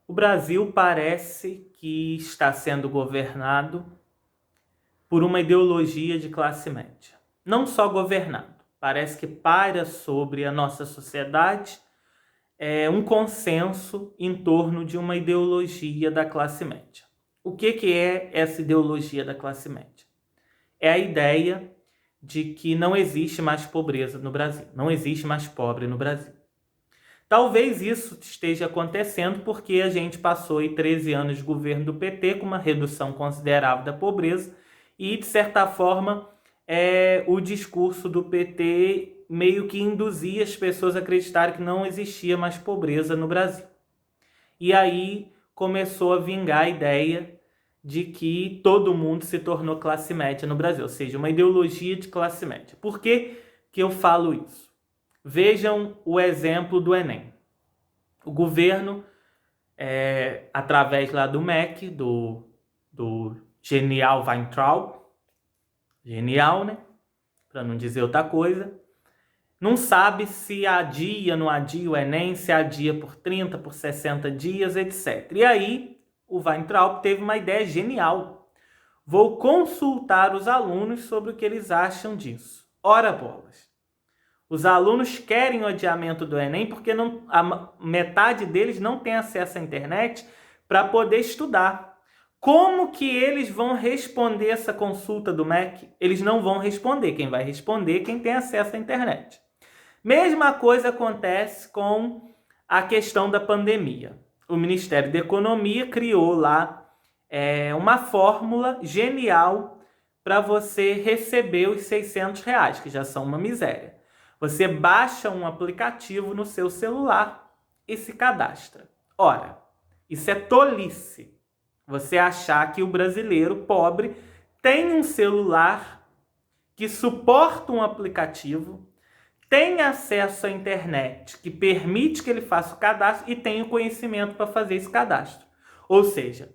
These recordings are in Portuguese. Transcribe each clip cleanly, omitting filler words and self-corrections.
O Brasil parece que está sendo governado por uma ideologia de classe média. Não só governado, parece que paira sobre a nossa sociedade um consenso em torno de uma ideologia da classe média. O que é essa ideologia da classe média? É a ideia de que não existe mais pobreza no Brasil, não existe mais pobre no Brasil. Talvez isso esteja acontecendo porque a gente passou aí 13 anos de governo do PT com uma redução considerável da pobreza e, de certa forma, o discurso do PT meio que induzia as pessoas a acreditarem que não existia mais pobreza no Brasil. E aí começou a vingar a ideia de que todo mundo se tornou classe média no Brasil, ou seja, uma ideologia de classe média. Por que eu falo isso? Vejam o exemplo do Enem. O governo, através lá do MEC, do genial Weintraub, genial, né? Para não dizer outra coisa, não sabe se adia, não adia o Enem, se adia por 30, por 60 dias, etc. E aí, o Weintraub teve uma ideia genial. Vou consultar os alunos sobre o que eles acham disso. Ora bolas. Os alunos querem o adiamento do Enem porque a metade deles não tem acesso à internet para poder estudar. Como que eles vão responder essa consulta do MEC? Eles não vão responder. Quem vai responder é quem tem acesso à internet. Mesma coisa acontece com a questão da pandemia. O Ministério da Economia criou lá uma fórmula genial para você receber os R$ 600, que já são uma miséria. Você baixa um aplicativo no seu celular e se cadastra. Ora, isso é tolice. Você achar que o brasileiro pobre tem um celular que suporta um aplicativo, tem acesso à internet que permite que ele faça o cadastro e tem o conhecimento para fazer esse cadastro. Ou seja,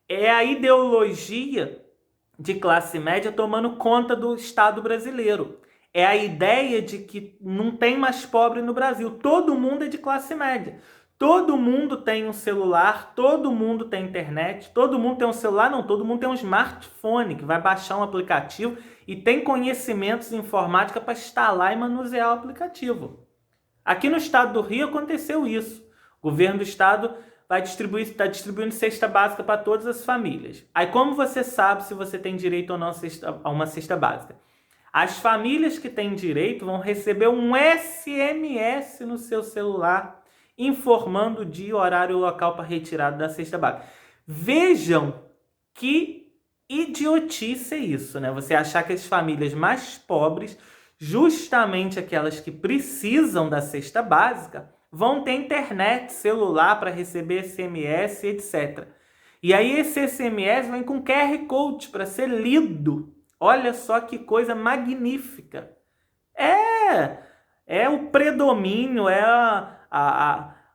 é a ideologia de classe média tomando conta do Estado brasileiro. É a ideia de que não tem mais pobre no Brasil. Todo mundo é de classe média. Todo mundo tem um celular, todo mundo tem internet, todo mundo tem um celular, não, todo mundo tem um smartphone que vai baixar um aplicativo e tem conhecimentos em informática para instalar e manusear o aplicativo. Aqui no estado do Rio aconteceu isso. O governo do estado está distribuindo cesta básica para todas as famílias. Aí como você sabe se você tem direito ou não a uma cesta básica? As famílias que têm direito vão receber um SMS no seu celular informando o dia, horário e local para retirada da cesta básica. Vejam que idiotice é isso, né? Você achar que as famílias mais pobres, justamente aquelas que precisam da cesta básica, vão ter internet, celular para receber SMS, etc. E aí esse SMS vem com QR Code para ser lido. Olha só que coisa magnífica. É o predomínio, é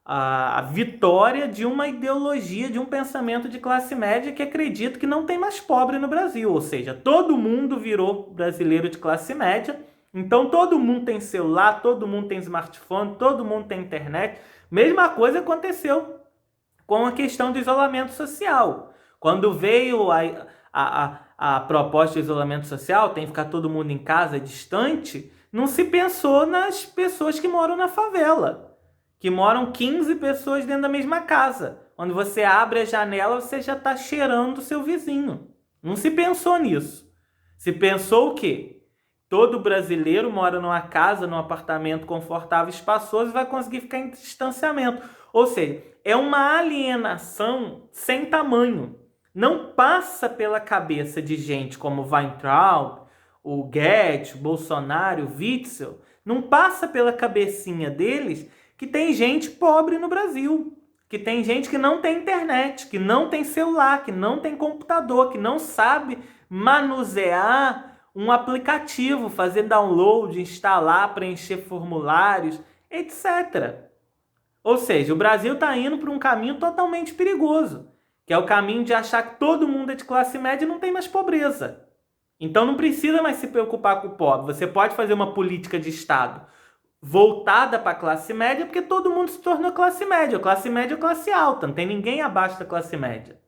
a vitória de uma ideologia, de um pensamento de classe média que acredita que não tem mais pobre no Brasil. Ou seja, todo mundo virou brasileiro de classe média, então todo mundo tem celular, todo mundo tem smartphone, todo mundo tem internet. Mesma coisa aconteceu com a questão do isolamento social. Quando veio a proposta de isolamento social, tem que ficar todo mundo em casa, distante, não se pensou nas pessoas que moram na favela, que moram 15 pessoas dentro da mesma casa. Quando você abre a janela, você já está cheirando o seu vizinho. Não se pensou nisso. Se pensou o quê? Todo brasileiro mora numa casa, num apartamento confortável, espaçoso e vai conseguir ficar em distanciamento. Ou seja, é uma alienação sem tamanho. Não passa pela cabeça de gente como Weintraub, o Guedes, o Bolsonaro, o Witzel, não passa pela cabecinha deles que tem gente pobre no Brasil, que tem gente que não tem internet, que não tem celular, que não tem computador, que não sabe manusear um aplicativo, fazer download, instalar, preencher formulários, etc. Ou seja, o Brasil está indo para um caminho totalmente perigoso, que é o caminho de achar que todo mundo é de classe média e não tem mais pobreza. Então não precisa mais se preocupar com o pobre. Você pode fazer uma política de Estado voltada para a classe média, porque todo mundo se tornou classe média. Classe média ou classe alta, não tem ninguém abaixo da classe média.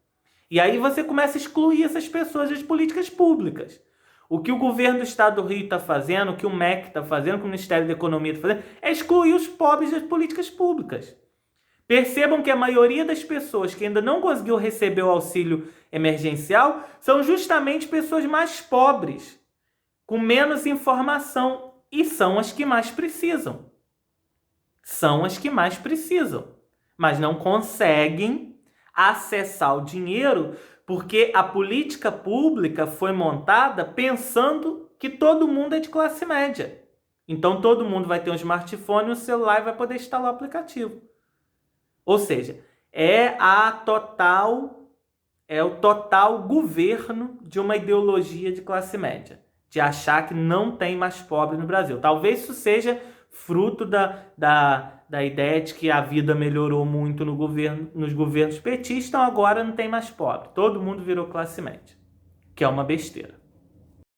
E aí você começa a excluir essas pessoas das políticas públicas. O que o governo do Estado do Rio está fazendo, o que o MEC está fazendo, o que o Ministério da Economia está fazendo, é excluir os pobres das políticas públicas. Percebam que a maioria das pessoas que ainda não conseguiu receber o auxílio emergencial são justamente pessoas mais pobres, com menos informação, e são as que mais precisam. São as que mais precisam, mas não conseguem acessar o dinheiro porque a política pública foi montada pensando que todo mundo é de classe média. Então todo mundo vai ter um smartphone, um celular e vai poder instalar o aplicativo. Ou seja, é o total governo de uma ideologia de classe média, de achar que não tem mais pobre no Brasil. Talvez isso seja fruto da ideia de que a vida melhorou muito nos governos petistas, então agora não tem mais pobre. Todo mundo virou classe média, que é uma besteira.